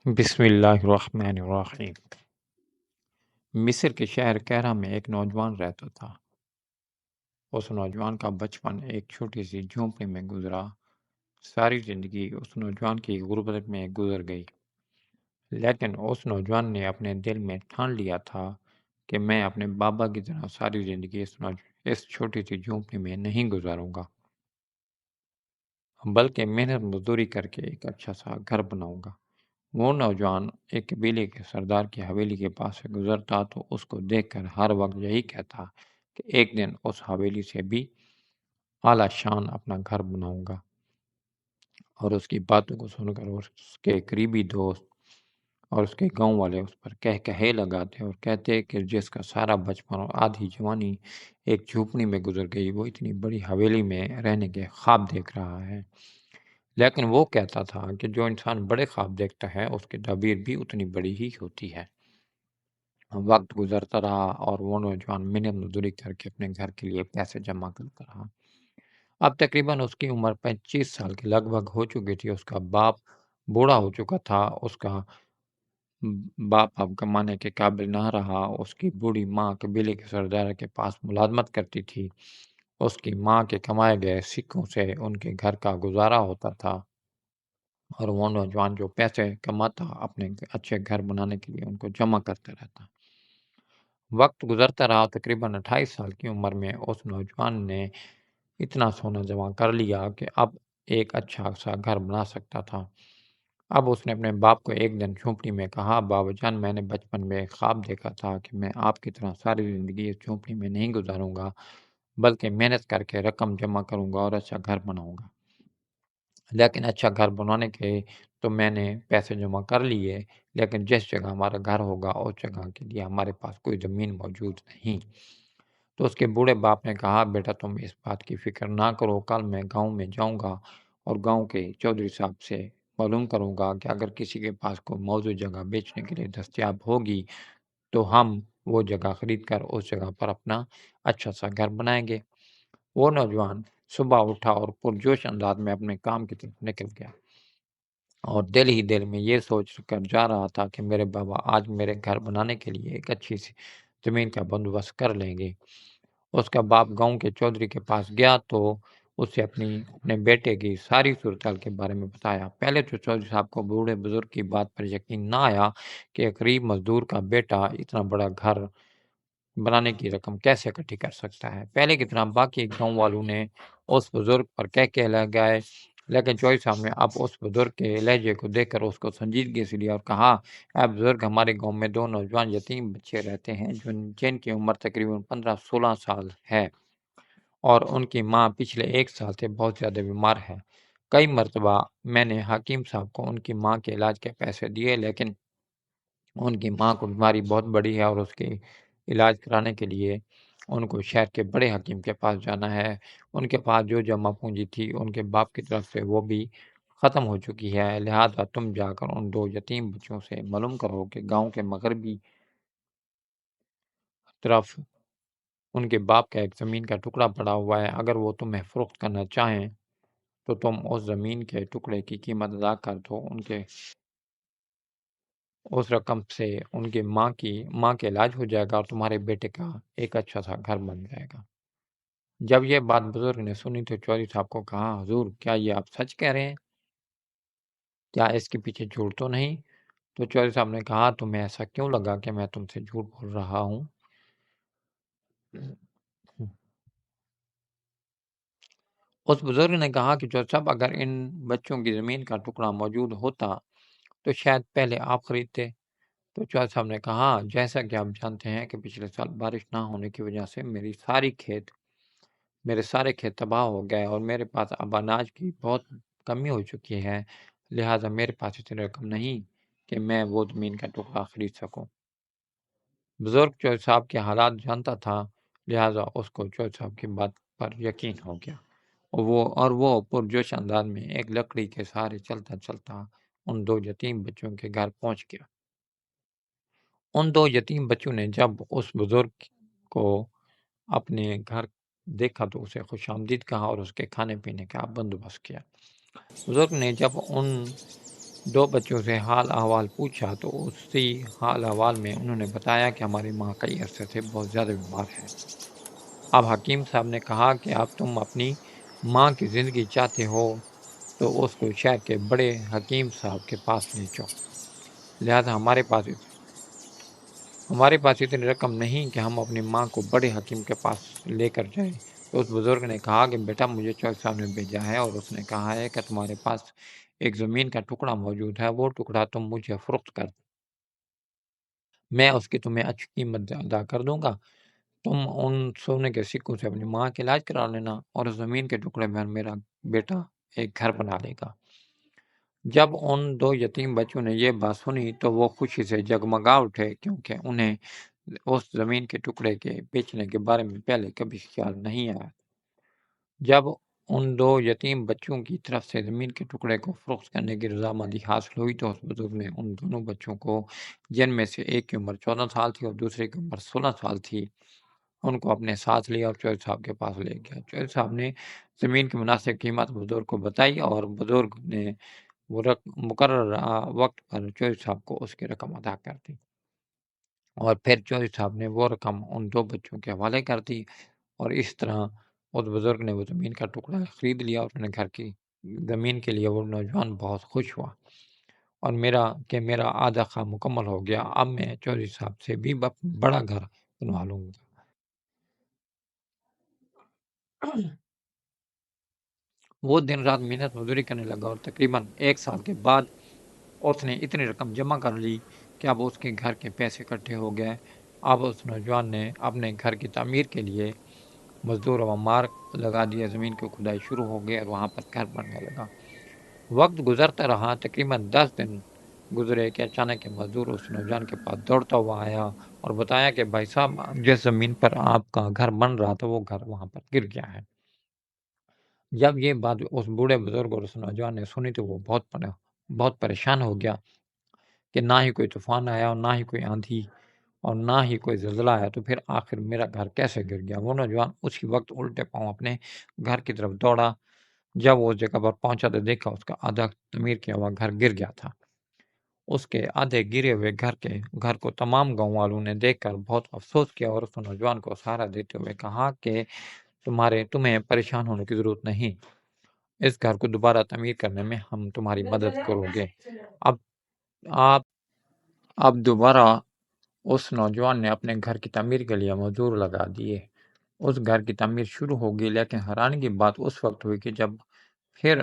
بسم اللہ الرحمن الرحیم۔ مصر کے شہر کہرہ میں ایک نوجوان رہتا تھا۔ اس نوجوان کا بچپن ایک چھوٹی سی جھونپڑی میں گزرا۔ ساری زندگی اس نوجوان کی غربت میں گزر گئی، لیکن اس نوجوان نے اپنے دل میں ٹھان لیا تھا کہ میں اپنے بابا کی طرح ساری زندگی اس چھوٹی سی جھونپڑی میں نہیں گزاروں گا، بلکہ محنت مزدوری کر کے ایک اچھا سا گھر بناؤں گا۔ وہ نوجوان ایک قبیلے کے سردار کی حویلی کے پاس سے گزرتا تو اس کو دیکھ کر ہر وقت یہی کہتا کہ ایک دن اس حویلی سے بھی اعلیٰ شان اپنا گھر بناؤں گا۔ اور اس کی باتوں کو سن کر اس کے قریبی دوست اور اس کے گاؤں والے اس پر کہے لگاتے اور کہتے کہ جس کا سارا بچپن اور آدھی جوانی ایک جھونپڑی میں گزر گئی، وہ اتنی بڑی حویلی میں رہنے کے خواب دیکھ رہا ہے۔ لیکن وہ کہتا تھا کہ جو انسان بڑے خواب دیکھتا ہے اس کی تعبیر بھی اتنی بڑی ہی ہوتی ہے۔ وقت گزرتا رہا اور وہ نوجوان محنت مزدوری کر کے اپنے گھر کے لیے پیسے جمع کرتا رہا۔ اب تقریباً اس کی عمر 25 سال کے لگ بھگ ہو چکی تھی۔ اس کا باپ بوڑھا ہو چکا تھا۔ اس کا باپ اب کمانے کے قابل نہ رہا۔ اس کی بوڑھی ماں قبیلے کے سردار کے پاس ملازمت کرتی تھی۔ اس کی ماں کے کمائے گئے سکوں سے ان کے گھر کا گزارا ہوتا تھا، اور وہ نوجوان جو پیسے کماتا اپنے اچھے گھر بنانے کے لیے ان کو جمع کرتا رہتا۔ وقت گزرتا رہا۔ تقریباً 28 سال کی عمر میں اس نوجوان نے اتنا سونا جمع کر لیا کہ اب ایک اچھا سا گھر بنا سکتا تھا۔ اب اس نے اپنے باپ کو ایک دن جھونپڑی میں کہا، بابا جان، میں نے بچپن میں ایک خواب دیکھا تھا کہ میں آپ کی طرح ساری زندگی اس جھونپڑی میں نہیں گزاروں گا، بلکہ محنت کر کے رقم جمع کروں گا اور اچھا گھر بناؤں گا۔ لیکن اچھا گھر بنانے کے تو میں نے پیسے جمع کر لیے، لیکن جس جگہ ہمارا گھر ہوگا اس جگہ کے لیے ہمارے پاس کوئی زمین موجود نہیں۔ تو اس کے بوڑھے باپ نے کہا، بیٹا تم اس بات کی فکر نہ کرو، کل میں گاؤں میں جاؤں گا اور گاؤں کے چودھری صاحب سے معلوم کروں گا کہ اگر کسی کے پاس کوئی موزوں جگہ بیچنے کے لیے دستیاب ہوگی تو ہم وہ جگہ خرید کر اس جگہ پر اپنا اچھا سا گھر بنائیں گے۔ وہ نوجوان صبح اٹھا اور پرجوش انداز میں اپنے کام کی طرف نکل گیا، اور دل ہی دل میں یہ سوچ کر جا رہا تھا کہ میرے بابا آج میرے گھر بنانے کے لیے ایک اچھی سی زمین کا بندوبست کر لیں گے۔ اس کا باپ گاؤں کے چودھری کے پاس گیا تو اسے اپنے بیٹے کی ساری صورتحال کے بارے میں بتایا۔ پہلے تو چودھری صاحب کو بوڑھے بزرگ کی بات پر یقین نہ آیا کہ ایک غریب مزدور کا بیٹا اتنا بڑا گھر بنانے کی رقم کیسے اکٹھی کر سکتا ہے۔ پہلے کی طرح باقی گاؤں والوں نے اس بزرگ پر کہہ لگائے، لیکن چودھری صاحب نے اب اس بزرگ کے لہجے کو دیکھ کر اس کو سنجیدگی سے لیا اور کہا، اے بزرگ، ہمارے گاؤں میں 2 نوجوان یتیم بچے رہتے ہیں جن کی عمر تقریباً 15-16 سال ہے، اور ان کی ماں پچھلے 1 سال سے بہت زیادہ بیمار ہے۔ کئی مرتبہ میں نے حکیم صاحب کو ان کی ماں کے علاج کے پیسے دیے، لیکن ان کی ماں کو بیماری بہت بڑی ہے اور اس کے علاج کرانے کے لیے ان کو شہر کے بڑے حکیم کے پاس جانا ہے۔ ان کے پاس جو جمع پونجی تھی ان کے باپ کی طرف سے وہ بھی ختم ہو چکی ہے، لہذا تم جا کر ان 2 یتیم بچوں سے معلوم کرو کہ گاؤں کے مغربی طرف ان کے باپ کا ایک زمین کا ٹکڑا پڑا ہوا ہے، اگر وہ تمہیں فروخت کرنا چاہیں تو تم اس زمین کے ٹکڑے کی قیمت ادا کر دو۔ اس رقم سے ان کی ماں کے علاج ہو جائے گا اور تمہارے بیٹے کا ایک اچھا سا گھر بن جائے گا۔ جب یہ بات بزرگ نے سنی تو چودھری صاحب کو کہا، حضور، کیا یہ آپ سچ کہہ رہے ہیں؟ کیا اس کے پیچھے جھوٹ تو نہیں؟ تو چودھری صاحب نے کہا، تمہیں ایسا کیوں لگا کہ میں تم سے جھوٹ بول رہا ہوں؟ اس بزرگ نے کہا کہ چودھری صاحب، اگر ان بچوں کی زمین کا ٹکڑا موجود ہوتا تو شاید پہلے آپ خریدتے۔ تو چودھری صاحب نے کہا، جیسا کہ آپ جانتے ہیں کہ پچھلے سال بارش نہ ہونے کی وجہ سے میرے سارے کھیت تباہ ہو گئے اور میرے پاس اب اناج کی بہت کمی ہو چکی ہے، لہٰذا میرے پاس اتنی رقم نہیں کہ میں وہ زمین کا ٹکڑا خرید سکوں۔ بزرگ چودھری صاحب کے حالات جانتا تھا، لہٰذا اس کو چودھری صاحب کی بات پر یقین ہو گیا، اور وہ پرجوش انداز میں ایک لکڑی کے سہارے چلتا چلتا ان 2 یتیم بچوں کے گھر پہنچ گیا۔ ان 2 یتیم بچوں نے جب اس بزرگ کو اپنے گھر دیکھا تو اسے خوش آمدید کہا اور اس کے کھانے پینے کا بندوبست کیا۔ بزرگ نے جب ان دو بچوں سے حال احوال پوچھا تو اسی حال احوال میں انہوں نے بتایا کہ ہماری ماں کئی عرصے سے بہت زیادہ بیمار ہے۔ اب حکیم صاحب نے کہا کہ اب تم اپنی ماں کی زندگی چاہتے ہو تو اس کو شہر کے بڑے حکیم صاحب کے پاس لے جاؤ، لہذا ہمارے پاس اتنی رقم نہیں کہ ہم اپنی ماں کو بڑے حکیم کے پاس لے کر جائیں۔ تو اس بزرگ نے کہا کہ بیٹا مجھے چودھری صاحب نے بھیجا ہے اور اس نے کہا ہے کہ تمہارے پاس ایک زمین کا ٹکڑا موجود ہے، وہ ٹکڑا تم مجھے فروخت کر، میں اس کی تمہیں اچھی قیمت ادا کر دوں گا، تم ان سونے کے سکوں سے اپنی ماں کا علاج کرا لینا اور اس زمین کے ٹکڑے میں میرا بیٹا ایک گھر بنا لے گا۔ جب ان دو یتیم بچوں نے یہ بات سنی تو وہ خوشی سے جگمگا اٹھے، کیونکہ انہیں اس زمین کے ٹکڑے کے بیچنے کے بارے میں پہلے کبھی خیال نہیں آیا۔ جب ان دو یتیم بچوں کی طرف سے زمین کے ٹکڑے کو فروخت کرنے کی رضامندی حاصل ہوئی تو اس بزرگ نے ان دونوں بچوں کو، جن میں سے ایک کی عمر 14 سال تھی اور دوسرے کی عمر 16 سال تھی، ان کو اپنے ساتھ لیا اور چودھری صاحب کے پاس لے گیا۔ چودھری صاحب نے زمین کی مناسب قیمت بزرگ کو بتائی اور بزرگ نے وہ مقرر وقت پر چودھری صاحب کو اس کی رقم ادا کر دی، اور پھر چودھری صاحب نے وہ رقم ان دو بچوں کے حوالے کر دی، اور اس طرح اس بزرگ نے وہ زمین کا ٹکڑا خرید لیا اور اپنے گھر کی زمین کے لیے وہ نوجوان بہت خوش ہوا اور میرا آدھا خواب مکمل ہو گیا، اب میں چودھری صاحب سے بھی بڑا گھر بنوا لوں گا۔ وہ دن رات محنت مزدوری کرنے لگا اور تقریباً 1 سال کے بعد اس نے اتنی رقم جمع کر لی کہ اب اس کے گھر کے پیسے اکٹھے ہو گئے۔ اب اس نوجوان نے اپنے گھر کی تعمیر کے لیے مزدور و مار لگا دیا، زمین کی کھدائی شروع ہو گئی اور وہاں پر گھر بننے لگا۔ وقت گزرتا رہا، تقریباً 10 دن گزرے کہ اچانک یہ مزدور اس نوجوان کے پاس دوڑتا ہوا آیا اور بتایا کہ بھائی صاحب جس زمین پر آپ کا گھر بن رہا تھا وہ گھر وہاں پر گر گیا ہے۔ جب یہ بات اس بوڑھے بزرگ اور اس نوجوان نے سنی تو وہ بہت پریشان ہو گیا کہ نہ ہی کوئی طوفان آیا اور نہ ہی کوئی آندھی اور نہ ہی کوئی زلزلہ آیا، تو پھر آخر میرا گھر کیسے گر گیا؟ وہ نوجوان اسی وقت الٹے پاؤں اپنے گھر کی طرف دوڑا۔ جب وہ اس جگہ پر پہنچا تو دیکھا اس کا آدھا تعمیر کیا ہوا گھر گر گیا تھا۔ اس کے آدھے گرے ہوئے گھر کو تمام گاؤں والوں نے دیکھ کر بہت افسوس کیا اور اس نوجوان کو سہارا دیتے ہوئے کہا کہ تمہیں پریشان ہونے کی ضرورت نہیں، اس گھر کو دوبارہ تعمیر کرنے میں ہم تمہاری مدد کریں گے۔ اب آپ اب دوبارہ اس نوجوان نے اپنے گھر کی تعمیر کے لیے مزدور لگا دیے۔ اس گھر کی تعمیر شروع ہو گئی، لیکن حیرانی کی بات اس وقت ہوئی کہ جب پھر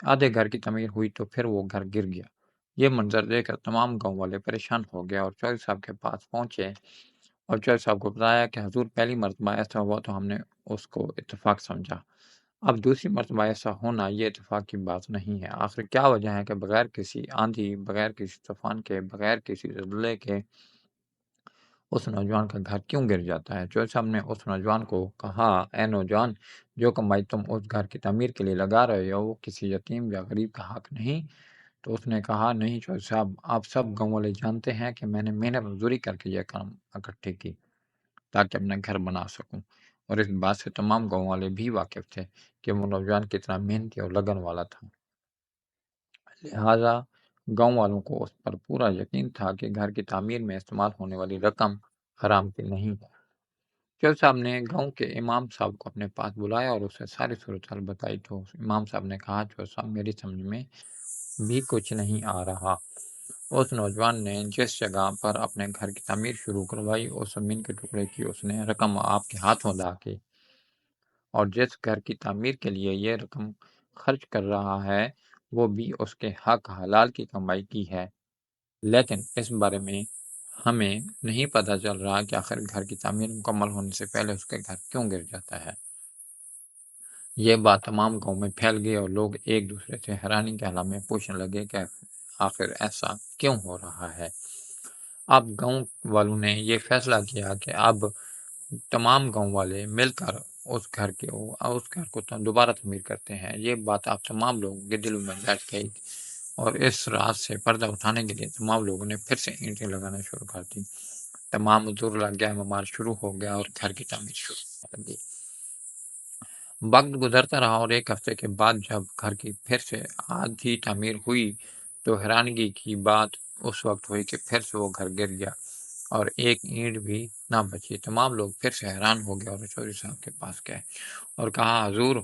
آدھے گھر کی تعمیر ہوئی تو پھر وہ گھر گر گیا۔ یہ منظر دیکھ کر تمام گاؤں والے پریشان ہو گئے اور چودھری صاحب کے پاس پہنچے اور چودھری صاحب کو بتایا کہ حضور پہلی مرتبہ ایسا ہوا تو ہم نے اس کو اتفاق سمجھا، اب دوسری مرتبہ ایسا ہونا یہ اتفاق کی بات نہیں ہے۔ آخر کیا وجہ ہے کہ بغیر کسی آندھی، بغیر کسی طوفان کے، بغیر کسی زلزلے کے اس نوجوان کا گھر کیوں گر جاتا ہے؟ چودھری صاحب نے اس نوجوان کو کہا، اے نوجوان، جو کمائی تم اس گھر کی تعمیر کے لیے لگا رہے ہو وہ کسی یتیم یا غریب کا حق نہیں؟ تو اس نے کہا، نہیں چودھری صاحب، آپ سب گاؤں والے جانتے ہیں کہ میں نے محنت مزدوری کر کے یہ کام اکٹھے کی تاکہ اپنا گھر بنا سکوں، اور اس بات سے تمام گاؤں والے بھی واقف تھے کہ وہ نوجوان کتنا محنتی اور لگن والا تھا، لہٰذا گاؤں والوں کو اس پر پورا یقین تھا کہ گھر کی تعمیر میں استعمال ہونے والی رقم حرام کی نہیں ہے۔ چودھری صاحب نے گاؤں کے امام صاحب کو اپنے پاس بلایا اور اسے ساری صورتحال بتائی تو امام صاحب نے کہا، چودھری صاحب میری سمجھ میں بھی کچھ نہیں آ رہا۔ اس نوجوان نے جس جگہ پر اپنے گھر کی تعمیر شروع کروائی اس زمین کے ٹکڑے کی اس نے رقم آپ کے ہاتھوں ادا کی، اور جس گھر کی تعمیر کے لیے یہ رقم خرچ کر رہا ہے وہ بھی اس کے حق حلال کی کمائی کی ہے، لیکن اس بارے میں ہمیں نہیں پتہ چل رہا کہ آخر گھر کی تعمیر مکمل ہونے سے پہلے اس کے گھر کیوں گر جاتا ہے۔ یہ بات تمام گاؤں میں پھیل گئی اور لوگ ایک دوسرے سے حیرانی کے عالم میں پوچھنے لگے کہ آخر ایسا کیوں ہو رہا ہے۔ اب گاؤں والوں نے یہ فیصلہ کیا کہ اب تمام گاؤں والے مل کر اس گھر کو دوبارہ تعمیر کرتے ہیں۔ یہ بات آپ تمام لوگوں کے دلوں میں بیٹھ گئی اور اس رات سے پردہ اٹھانے کے لیے تمام لوگوں نے پھر سے اینٹیں لگانا شروع کر دی۔ تمام مزدور لگ گیا، ممار شروع ہو گیا اور گھر کی تعمیر شروع ہونے لگی۔ وقت گزرتا رہا اور ایک ہفتے کے بعد جب گھر کی پھر سے آدھی تعمیر ہوئی تو حیرانگی کی بات اس وقت ہوئی کہ پھر سے وہ گھر گر گیا اور ایک اینٹ بھی نہ بچی۔ تمام لوگ پھر سے حیران ہو گئے اور چودھری صاحب کے پاس گئے اور کہا، حضور،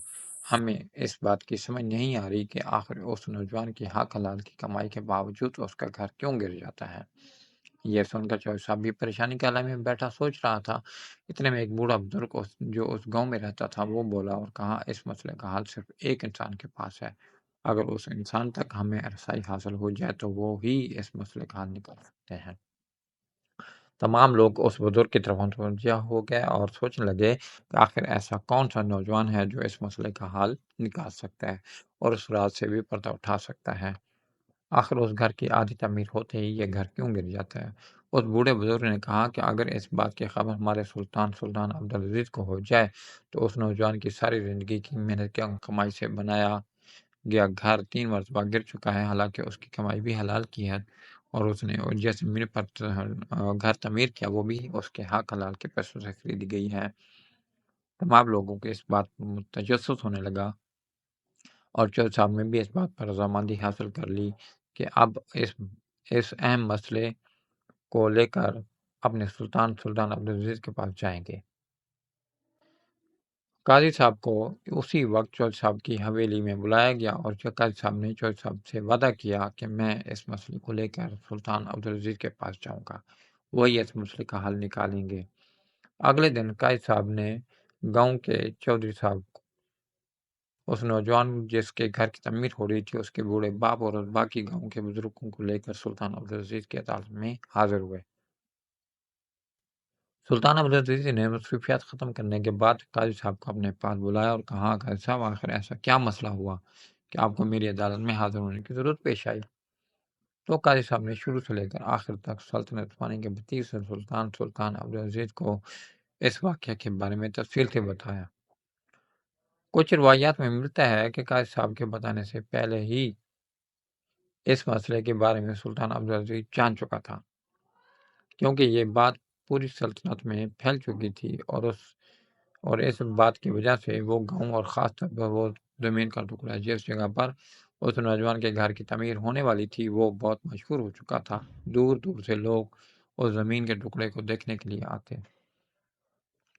ہمیں اس بات کی سمجھ نہیں آ رہی کہ آخر اس نوجوان کی حق حلال کی کمائی کے باوجود اس کا گھر کیوں گر جاتا ہے۔ یہ سن کر چودھری صاحب بھی پریشانی کے عالم میں بیٹھا سوچ رہا تھا۔ اتنے میں ایک بوڑھا بزرگ جو اس گاؤں میں رہتا تھا وہ بولا اور کہا، اس مسئلے کا حل صرف ایک انسان کے پاس ہے۔ اگر اس انسان تک ہمیں رسائی حاصل ہو جائے تو وہ ہی اس مسئلے کا حل نکال سکتے ہیں۔ تمام لوگ اس بزرگ کی طرف متوجہ ہو گئے اور سوچنے لگے کہ آخر ایسا کون سا نوجوان ہے جو اس مسئلے کا حل نکال سکتا ہے اور اس راز سے بھی پردہ اٹھا سکتا ہے۔ آخر اس گھر کی آدھی تعمیر ہوتے ہی یہ گھر کیوں گر جاتا ہے؟ اس بوڑھے بزرگ نے کہا کہ اگر اس بات کی خبر ہمارے سلطان عبدالعزیز کو ہو جائے تو اس نوجوان کی ساری زندگی کی محنت کی کمائی سے بنایا گیا گھر 3 مرتبہ گر چکا ہے، حالانکہ اس کی کمائی بھی حلال کی ہے اور اس نے جس زمین پر گھر تعمیر کیا وہ بھی اس کے حق حلال کے پیسوں سے خریدی گئی ہے۔ تمام لوگوں کو اس بات پر تجسس ہونے لگا اور چودھری صاحب نے بھی اس بات پر رضامندی حاصل کر لی کہ اب اس اہم مسئلے کو لے کر اپنے سلطان عبدالعزیز کے پاس جائیں گے۔ قاضی صاحب کو اسی وقت چودھری صاحب کی حویلی میں بلایا گیا اور قاضی صاحب نے چودھری صاحب سے وعدہ کیا کہ میں اس مسئلے کو لے کر سلطان عبدالعزیز کے پاس جاؤں گا، وہی اس مسئلے کا حل نکالیں گے۔ اگلے دن قاضی صاحب نے گاؤں کے چودھری صاحب کو اس نوجوان جس کے گھر کی تعمیر ہو رہی تھی، اس کے بوڑھے باپ اور باقی گاؤں کے بزرگوں کو لے کر سلطان عبدالعزیز کی عدالت میں حاضر ہوئے۔ سلطان عبدالعزیز نے مصروفیات ختم کرنے کے بعد قاضی صاحب کو اپنے پاس بلایا اور کہا، قاضی صاحب، آخر ایسا کیا مسئلہ ہوا کہ آپ کو میری عدالت میں حاضر ہونے کی ضرورت پیش آئی؟ تو قاضی صاحب نے شروع سے لے کر آخر تک سلطنت عثمانی کے 32 سلطان عبدالعزیز کو اس واقعے کے بارے میں تفصیل سے بتایا۔ کچھ روایات میں ملتا ہے کہ قاضی صاحب کے بتانے سے پہلے ہی اس مسئلے کے بارے میں سلطان عبدالعزیز جان چکا تھا، کیونکہ یہ بات پوری سلطنت میں پھیل چکی تھی اور اس بات کی وجہ سے وہ گاؤں اور خاص طور پر وہ زمین کا ٹکڑا جس جگہ پر اس نوجوان کے گھر کی تعمیر ہونے والی تھی وہ بہت مشہور ہو چکا تھا۔ دور دور سے لوگ اس زمین کے ٹکڑے کو دیکھنے کے لیے آتے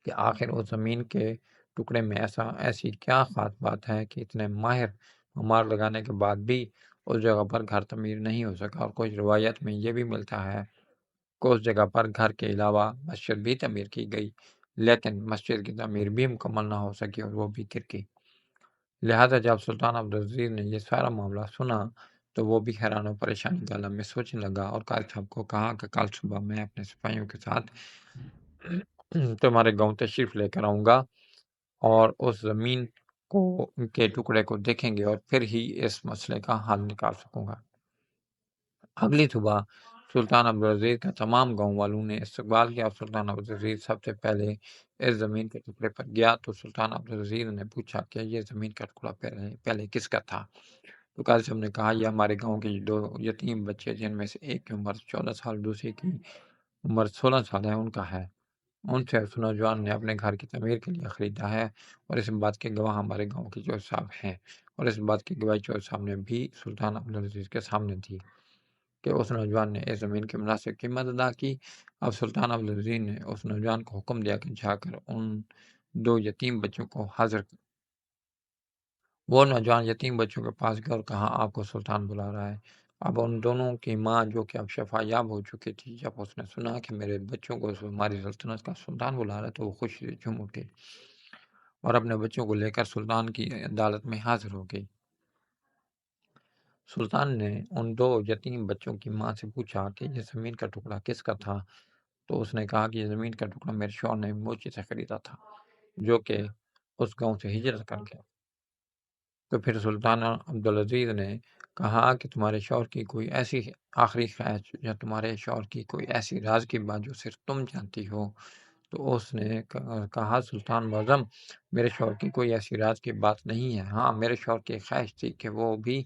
کہ آخر اس زمین کے ٹکڑے میں ایسی کیا خاص بات ہے کہ اتنے ماہر معمار لگانے کے بعد بھی اس جگہ پر گھر تعمیر نہیں ہو سکا۔ اور کچھ روایت میں یہ بھی ملتا ہے کہ اس جگہ پر گھر کے علاوہ مسجد بھی تعمیر کی گئی، لیکن مسجد کی تعمیر بھی مکمل نہ ہو سکی اور وہ بھی گر گئی۔ لہٰذا جب سلطان عبدالعزیز نے یہ سارا معاملہ سنا تو وہ بھی حیران و پریشانی کے عالم میں سوچنے لگا اور قاضی صاحب کو کہا کہ کل صبح میں اپنے سپاہیوں کے ساتھ تمہارے گاؤں تشریف لے کر آؤں گا اور اس زمین کے ٹکڑے کو دیکھیں گے اور پھر ہی اس مسئلے کا حل نکال سکوں گا۔ اگلی صبح سلطان عبدالعزیز کا تمام گاؤں والوں نے استقبال کیا اور سلطان عبدالعزیز سب سے پہلے اس زمین کے ٹکڑے پر گیا تو سلطان عبدالعزیز نے پوچھا کہ یہ زمین کا ٹکڑا پہلے کس کا تھا؟ تو قاضی صاحب نے کہا، یہ ہمارے گاؤں کے 2 یتیم بچے جن میں سے ایک کی عمر 14 سال دوسرے کی عمر 16 سال ہے ان کا ہے، ان سے اس نوجوان نے اپنے گھر کی تعمیر کے لیے خریدا ہے اور اس بات کے گواہ ہمارے گاؤں کے چودھری صاحب ہیں۔ اور اس بات کی گواہی چودھری صاحب نے بھی سلطان عبدالعزیز کے سامنے دی کہ اس نوجوان نے اس زمین کی مناسب قیمت ادا کی۔ اب سلطان عبدالعزیز نے اس نوجوان کو حکم دیا کہ جا کر ان 2 یتیم بچوں کو حاضر کر۔ وہ نوجوان یتیم بچوں کے پاس گیا اور کہا، آپ کو سلطان بلا رہا ہے۔ اب ان دونوں کی ماں جو کہ اب شفا یاب ہو چکی تھی، جب اس نے سنا کہ میرے بچوں کو ہماری سلطنت کا سلطان بلا رہا ہے تو وہ خوشی سے جھوم اٹھی اور اپنے بچوں کو لے کر سلطان کی عدالت میں حاضر ہو گئی۔ سلطان نے ان 2 یتیم بچوں کی ماں سے پوچھا کہ یہ زمین کا ٹکڑا کس کا تھا؟ تو اس نے کہا کہ یہ زمین کا ٹکڑا میرے شوہر نے موچی سے خریدا تھا جو کہ اس گاؤں سے ہجرت کر گیا۔ تو پھر سلطان عبدالعزیز نے کہا کہ تمہارے شوہر کی کوئی ایسی آخری خواہش یا تمہارے شوہر کی کوئی ایسی راز کی بات جو صرف تم جانتی ہو؟ تو اس نے کہا، سلطان معظم، میرے شوہر کی کوئی ایسی راز کی بات نہیں ہے، ہاں میرے شوہر کی خواہش تھی کہ وہ بھی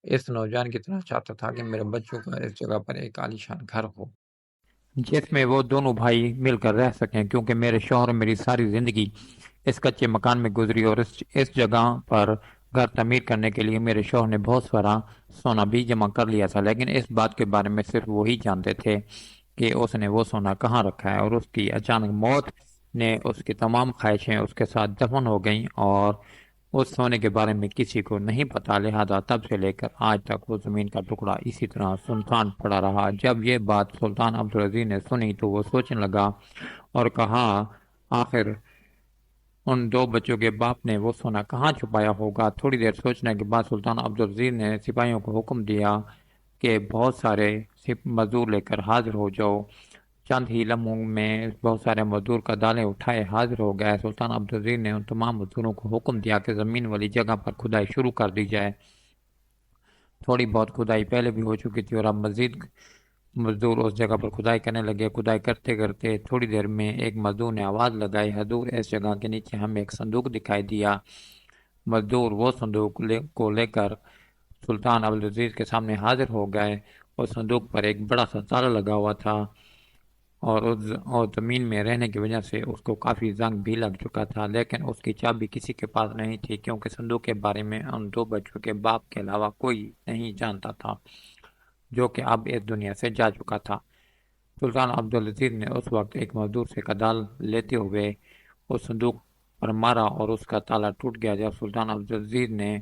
اس نوجوان کی طرح چاہتا تھا کہ میرے بچوں کا اس جگہ پر ایک عالیشان گھر ہو جس میں وہ دونوں بھائی مل کر رہ سکیں، کیونکہ میرے شوہر میری ساری زندگی اس کچے مکان میں گزری اور اس جگہ پر گھر تعمیر کرنے کے لیے میرے شوہر نے بہت سارا سونا بھی جمع کر لیا تھا، لیکن اس بات کے بارے میں صرف وہی جانتے تھے کہ اس نے وہ سونا کہاں رکھا ہے، اور اس کی اچانک موت نے اس کی تمام خواہشیں اس کے ساتھ دفن ہو گئیں، اور اس سونے کے بارے میں کسی کو نہیں پتا، لہذا تب سے لے کر آج تک وہ زمین کا ٹکڑا اسی طرح سنسان پڑا رہا۔ جب یہ بات سلطان عبدالعزیز نے سنی تو وہ سوچنے لگا اور کہا، آخر ان دو بچوں کے باپ نے وہ سونا کہاں چھپایا ہوگا؟ تھوڑی دیر سوچنے کے بعد سلطان عبدالعزیز نے سپاہیوں کو حکم دیا کہ بہت سارے مزدور لے کر حاضر ہو جاؤ۔ چند ہی لمحوں میں بہت سارے مزدور کا ڈالے اٹھائے حاضر ہو گئے۔ سلطان عبدالعزیز نے ان تمام مزدوروں کو حکم دیا کہ زمین والی جگہ پر کھدائی شروع کر دی جائے۔ تھوڑی بہت کھدائی پہلے بھی ہو چکی تھی اور اب مزید مزدور اس جگہ پر کھدائی کرنے لگے۔ کھدائی کرتے کرتے تھوڑی دیر میں ایک مزدور نے آواز لگائی، حضور اس جگہ کے نیچے ہمیں ایک صندوق دکھائی دیا۔ مزدور وہ صندوق کو لے کر سلطان عبدالعزیز کے سامنے حاضر ہو گئے۔ اس صندوق پر ایک بڑا سا تالا لگا ہوا تھا، اور زمین میں رہنے کی وجہ سے اس کو کافی زنگ بھی لگ چکا تھا، لیکن اس کی چابی کسی کے پاس نہیں تھی، کیونکہ صندوق کے بارے میں ان دو بچوں کے باپ کے علاوہ کوئی نہیں جانتا تھا، جو کہ اب اس دنیا سے جا چکا تھا۔ سلطان عبدالعزیز نے اس وقت ایک مزدور سے کدال لیتے ہوئے اس صندوق پر مارا اور اس کا تالا ٹوٹ گیا۔ جب سلطان عبدالعزیز نے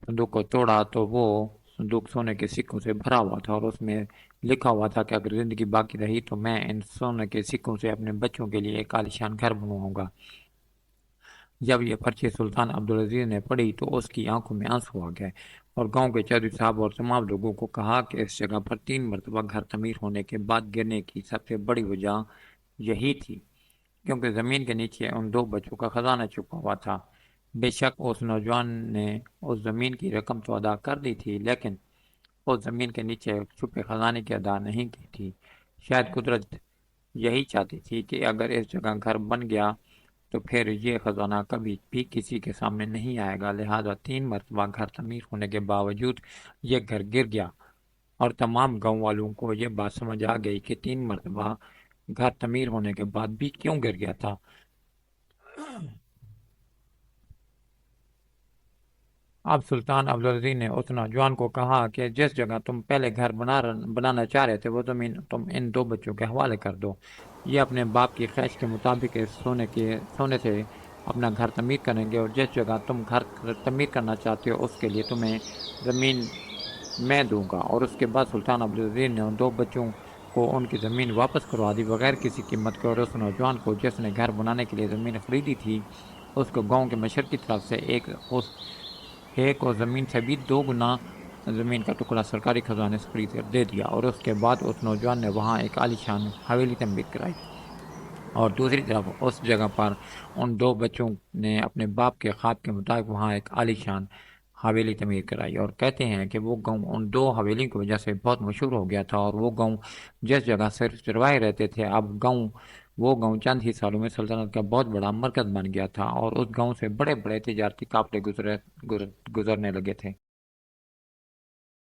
صندوق کو توڑا تو وہ صندوق سونے کے سکوں سے بھرا ہوا تھا، اور اس میں لکھا ہوا تھا کہ اگر زندگی باقی رہی تو میں ان سونے کے سکوں سے اپنے بچوں کے لیے ایک عالیشان گھر بنواؤں گا۔ جب یہ پرچی سلطان عبدالعزیز نے پڑھی تو اس کی آنکھوں میں آنسو آ گئے، اور گاؤں کے چودھری صاحب اور تمام لوگوں کو کہا کہ اس جگہ پر 3 مرتبہ گھر تعمیر ہونے کے بعد گرنے کی سب سے بڑی وجہ یہی تھی، کیونکہ زمین کے نیچے ان دو بچوں کا خزانہ چھپا ہوا تھا۔ بے شک اس نوجوان نے اس زمین کی رقم تو ادا کر دی تھی، لیکن اس زمین کے نیچے چھپے خزانے کی ادا نہیں کی تھی۔ شاید قدرت یہی چاہتی تھی کہ اگر اس جگہ گھر بن گیا تو پھر یہ خزانہ کبھی بھی کسی کے سامنے نہیں آئے گا، لہذا 3 مرتبہ گھر تعمیر ہونے کے باوجود یہ گھر گر گیا، اور تمام گاؤں والوں کو یہ بات سمجھ آ گئی کہ 3 مرتبہ گھر تعمیر ہونے کے بعد بھی کیوں گر گیا تھا۔ اب سلطان عبدالعزیز نے اس نوجوان کو کہا کہ جس جگہ تم پہلے گھر بنانا چاہ رہے تھے وہ زمین تم ان دو بچوں کے حوالے کر دو، یہ اپنے باپ کی خواہش کے مطابق اس سونے سے اپنا گھر تعمیر کریں گے، اور جس جگہ تم گھر تعمیر کرنا چاہتے ہو اس کے لیے تمہیں زمین میں دوں گا۔ اور اس کے بعد سلطان عبدالعزیز نے ان دو بچوں کو ان کی زمین واپس کروا دی بغیر کسی قیمت کے، اور اس نوجوان کو جس نے گھر بنانے کے لیے زمین خریدی تھی اس کو گاؤں کے مشرقی طرف سے ایک اور زمین سے بھی 2 گنا زمین کا ٹکڑا سرکاری خزانے سے خرید کر دے دیا، اور اس کے بعد اس نوجوان نے وہاں ایک عالیشان حویلی تعمیر کرائی، اور دوسری طرف اس جگہ پر ان دو بچوں نے اپنے باپ کے خواب کے مطابق وہاں ایک عالیشان حویلی تعمیر کرائی، اور کہتے ہیں کہ وہ گاؤں ان 2 حویلیوں کی وجہ سے بہت مشہور ہو گیا تھا، اور وہ گاؤں جس جگہ صرف چرواہے رہتے تھے اب وہ گاؤں چند ہی سالوں میں سلطنت کا بہت بڑا مرکز بن گیا تھا، اور اس گاؤں سے بڑے بڑے تجارتی قافلے گزرنے لگے تھے۔